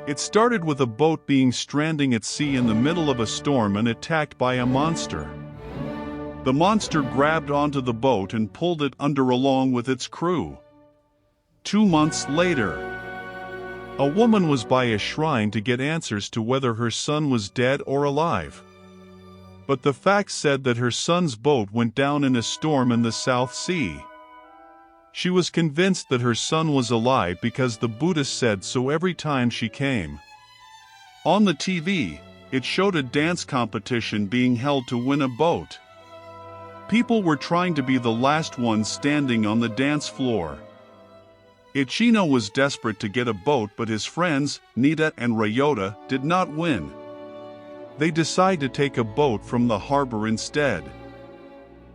It started with a boat being stranding at sea in the middle of a storm and attacked by a monster. The monster grabbed onto the boat and pulled it under along with its crew. 2 months later, a woman was by a shrine to get answers to whether her son was dead or alive. But the facts said that her son's boat went down in a storm in the South Sea. She was convinced that her son was alive because the Buddhist said so every time she came. On the TV, it showed a dance competition being held to win a boat. People were trying to be the last ones standing on the dance floor. Ichino was desperate to get a boat, but his friends, Nita and Ryota, did not win. They decided to take a boat from the harbor instead.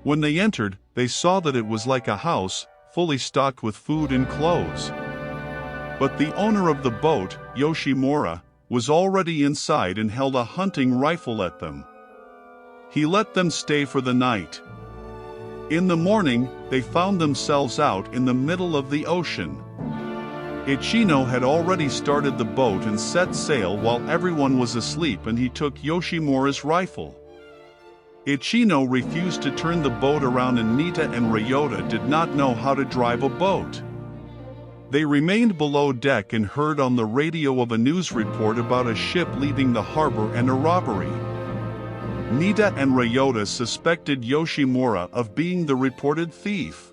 When they entered, they saw that it was like a house, fully stocked with food and clothes. But the owner of the boat, Yoshimura, was already inside and held a hunting rifle at them. He let them stay for the night. In the morning, they found themselves out in the middle of the ocean. Ichino had already started the boat and set sail while everyone was asleep, and he took Yoshimura's rifle. Ichino refused to turn the boat around, and Nita and Ryota did not know how to drive a boat. They remained below deck and heard on the radio of a news report about a ship leaving the harbor and a robbery. Nita and Ryota suspected Yoshimura of being the reported thief.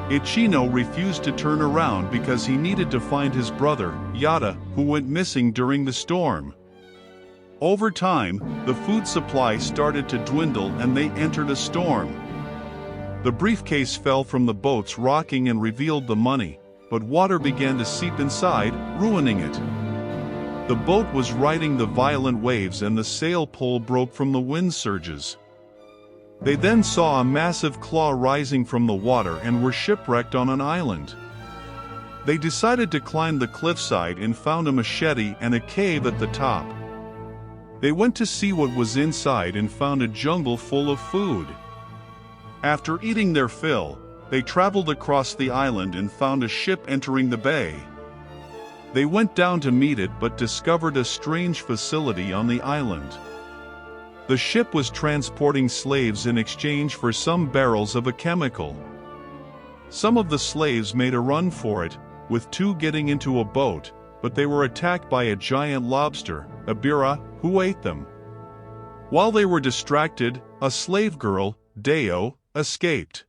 Ichino refused to turn around because he needed to find his brother, Yada, who went missing during the storm. Over time, the food supply started to dwindle and they entered a storm. The briefcase fell from the boats rocking and revealed the money, but water began to seep inside, ruining it. The boat was riding the violent waves and the sail pole broke from the wind surges. They then saw a massive claw rising from the water and were shipwrecked on an island. They decided to climb the cliffside and found a machete and a cave at the top. They went to see what was inside and found a jungle full of food. After eating their fill, they traveled across the island and found a ship entering the bay. They went down to meet it but discovered a strange facility on the island. The ship was transporting slaves in exchange for some barrels of a chemical. Some of the slaves made a run for it, with 2 getting into a boat, but they were attacked by a giant lobster, Ebirah, who ate them. While they were distracted, a slave girl, Deo, escaped.